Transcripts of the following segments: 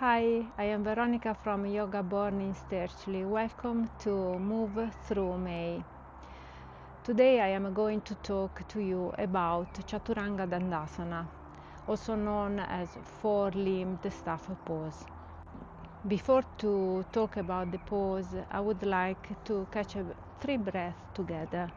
Hi, I am Veronica from Yoga Born in Sturchley. Welcome to Move Through May. Today I am going to talk to you about Chaturanga Dandasana, also known as four-limbed staff pose. Before to talk about the pose, I would like to catch 3 breaths together.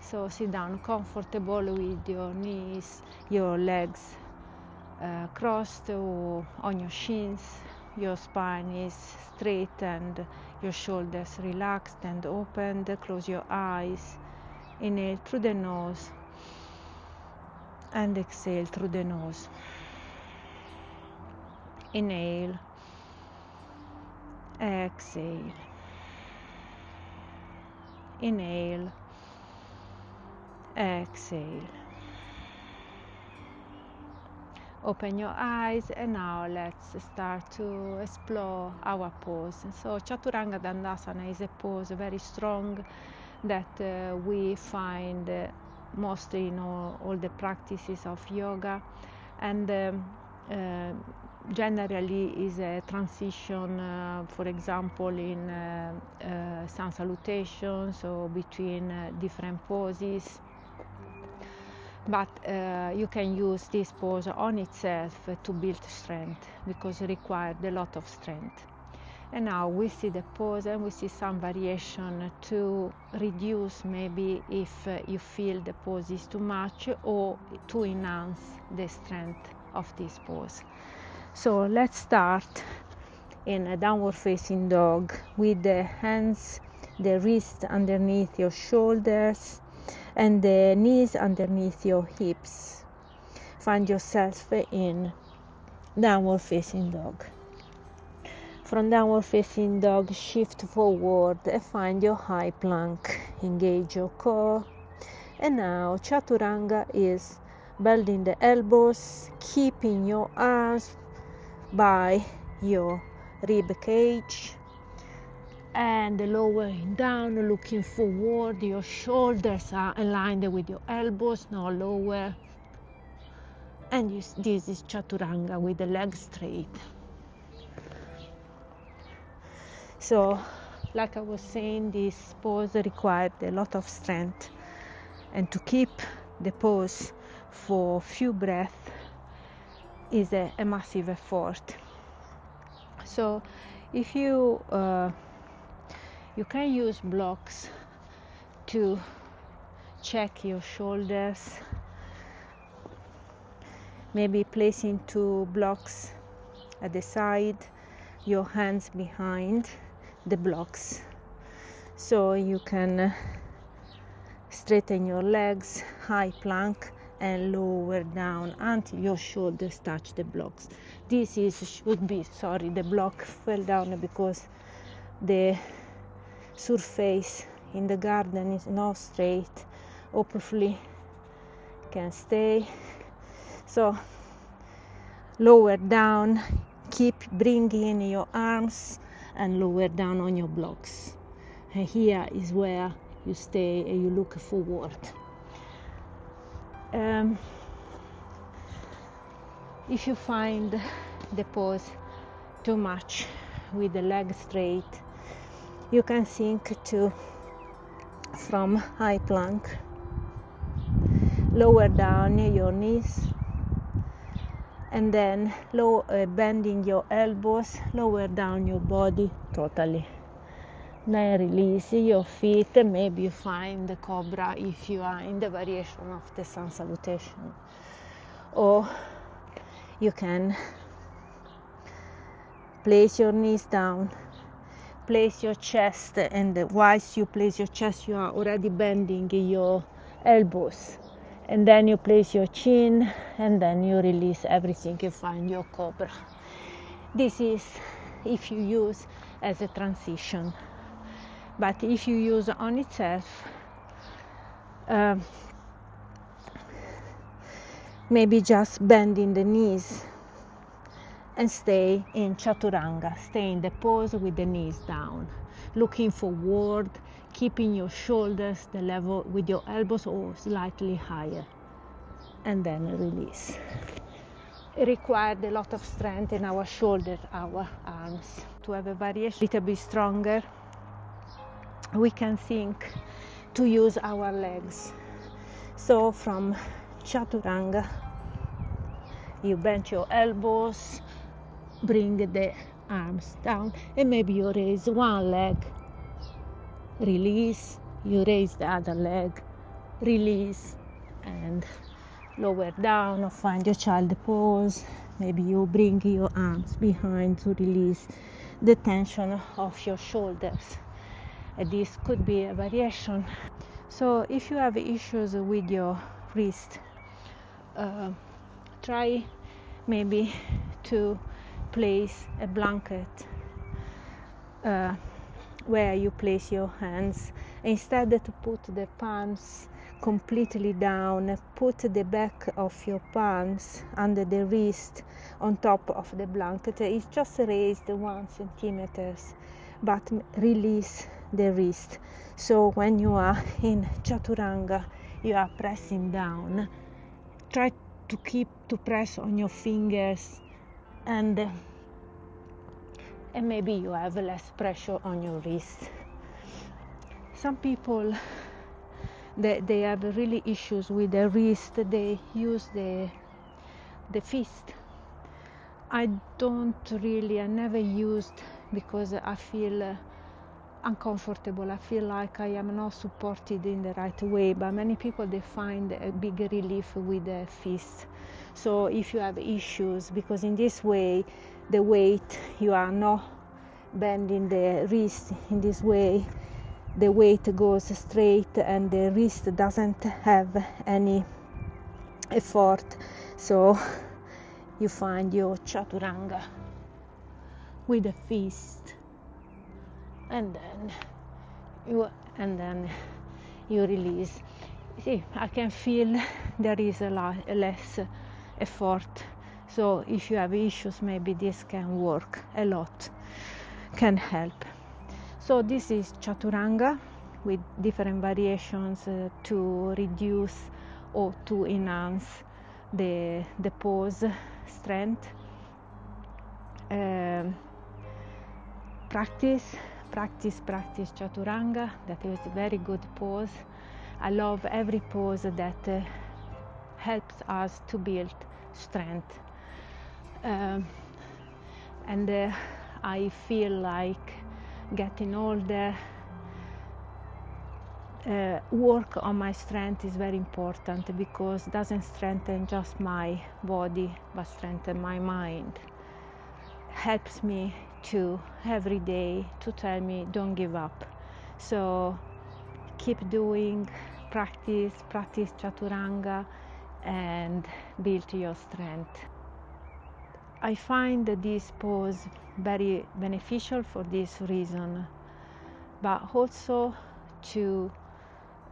So sit down comfortable with your knees, your legs crossed or on your shins, your spine is straight and your shoulders relaxed and opened. Close your eyes, inhale through the nose and exhale through the nose. Inhale, exhale, inhale, exhale. Open your eyes, and now let's start to explore our pose. So Chaturanga Dandasana is a pose very strong that we find mostly in all the practices of yoga, and generally is a transition, for example, in sun salutations or between different poses. But you can use this pose on itself to build strength, because it requires a lot of strength. And now we see the pose and we see some variation to reduce, maybe if you feel the pose is too much, or to enhance the strength of this pose. So let's start in a downward facing dog with the hands, the wrists underneath your shoulders and the knees underneath your hips. Find yourself in downward facing dog. From downward facing dog, shift forward and find your high plank. Engage your core. And now Chaturanga is bending the elbows, keeping your arms by your rib cage, and lowering down, looking forward. Your shoulders are aligned with your elbows, no lower. And this is Chaturanga with the legs straight. So, like I was saying, this pose required a lot of strength, and to keep the pose for few breaths is a massive effort. So, if you can use blocks to check your shoulders, maybe placing 2 blocks at the side, your hands behind the blocks, so you can straighten your legs, high plank, and lower down until your shoulders touch the blocks. This should be, the block fell down because the surface in the garden is not straight. Hopefully can stay. So lower down, keep bringing your arms and lower down on your blocks. And here is where you stay and you look forward. If you find the pose too much with the leg straight, you can sink to from high plank, lower down your knees, and then bending your elbows, lower down your body totally. Then release your feet, and maybe you find the cobra if you are in the variation of the sun salutation. Or you can place your knees down, place your chest, and whilst you place your chest, you are already bending your elbows. And then you place your chin, and then you release everything, you find your cobra. This is if you use as a transition. But if you use on itself, maybe just bending the knees and stay in Chaturanga. Stay in the pose with the knees down, looking forward, keeping your shoulders the level with your elbows or slightly higher, and then release. required a lot of strength in our shoulders, our arms. To have a variation a little bit stronger, we can think to use our legs. So from Chaturanga, you bend your elbows, bring the arms down, and maybe you raise one leg, release, you raise the other leg, release, and lower down, or find your child pose. Maybe you bring your arms behind to release the tension of your shoulders. And this could be a variation. So if you have issues with your wrist, try maybe to place a blanket where you place your hands. Instead to put the palms completely down, put the back of your palms under the wrist on top of the blanket. It's just raised 1 centimeter, but release the wrist. So when you are in Chaturanga, you are pressing down. Try to press on your fingers, and maybe you have less pressure on your wrist. Some people, they have really issues with their wrist. They use the fist. I never used, because I feel uncomfortable. I feel like I am not supported in the right way, but many people, they find a big relief with the fist. So if you have issues, because in this way the weight, you are not bending the wrist in this way, the weight goes straight and the wrist doesn't have any effort. So you find your Chaturanga with a fist, and then you release. See, I can feel there is less effort. So if you have issues, maybe this can work a lot, can help. So this is Chaturanga with different variations to reduce or to enhance the pose strength. Practice Chaturanga. That is a very good pose. I love every pose that helps us to build strength. And I feel like getting older, work on my strength is very important, because it doesn't strengthen just my body, but strengthen my mind. Helps me to every day to tell me don't give up. So keep doing, practice Chaturanga, and build your strength. I find this pose very beneficial for this reason, but also to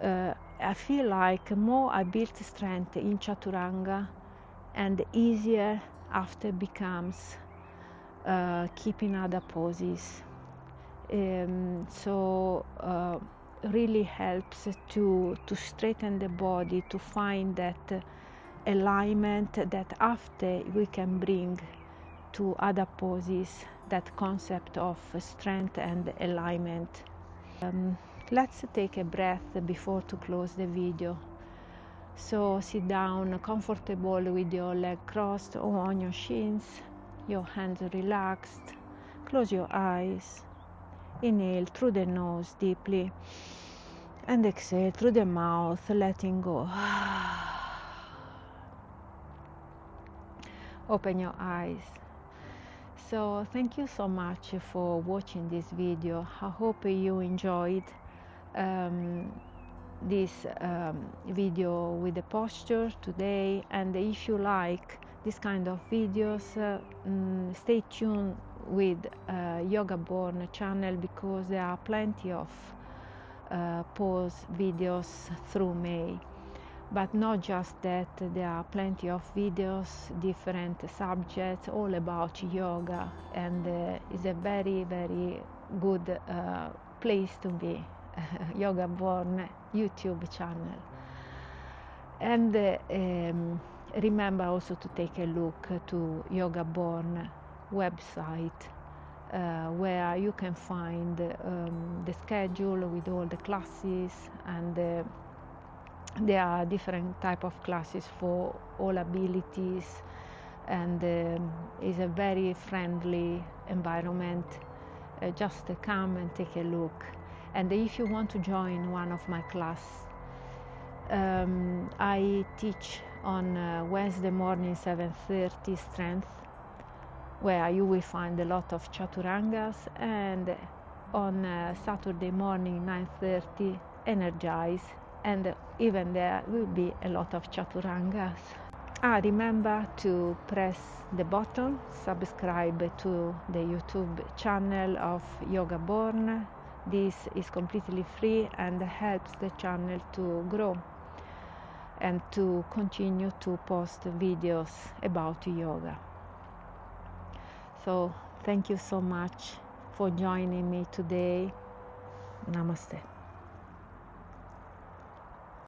I feel like more I build strength in Chaturanga, and easier after becomes keeping other poses. So really helps to straighten the body, to find that alignment that after we can bring to other poses, that concept of strength and alignment. Let's take a breath before to close the video. So sit down comfortable with your leg crossed or on your shins, your hands relaxed. Close your eyes. Inhale through the nose deeply, and exhale through the mouth, letting go. Open your eyes. So thank you so much for watching this video. I hope you enjoyed this video with the posture today, and if you like this kind of videos, stay tuned with Yoga Born channel, because there are plenty of pose videos through May. But not just that, there are plenty of videos, different subjects, all about yoga, and it's a very, very good place to be, Yoga Born YouTube channel. And remember also to take a look to Yoga Born website, where you can find the schedule with all the classes, and there are different type of classes for all abilities, and is a very friendly environment. Just come and take a look. And if you want to join one of my class, I teach on Wednesday morning 7:30 strength, where you will find a lot of chaturangas, and on Saturday morning 9:30 ENERGISE, and even there will be a lot of chaturangas. Remember to press the button subscribe to the YouTube channel of Yoga Born. This is completely free and helps the channel to grow and to continue to post videos about yoga. So thank you so much for joining me today. Namaste.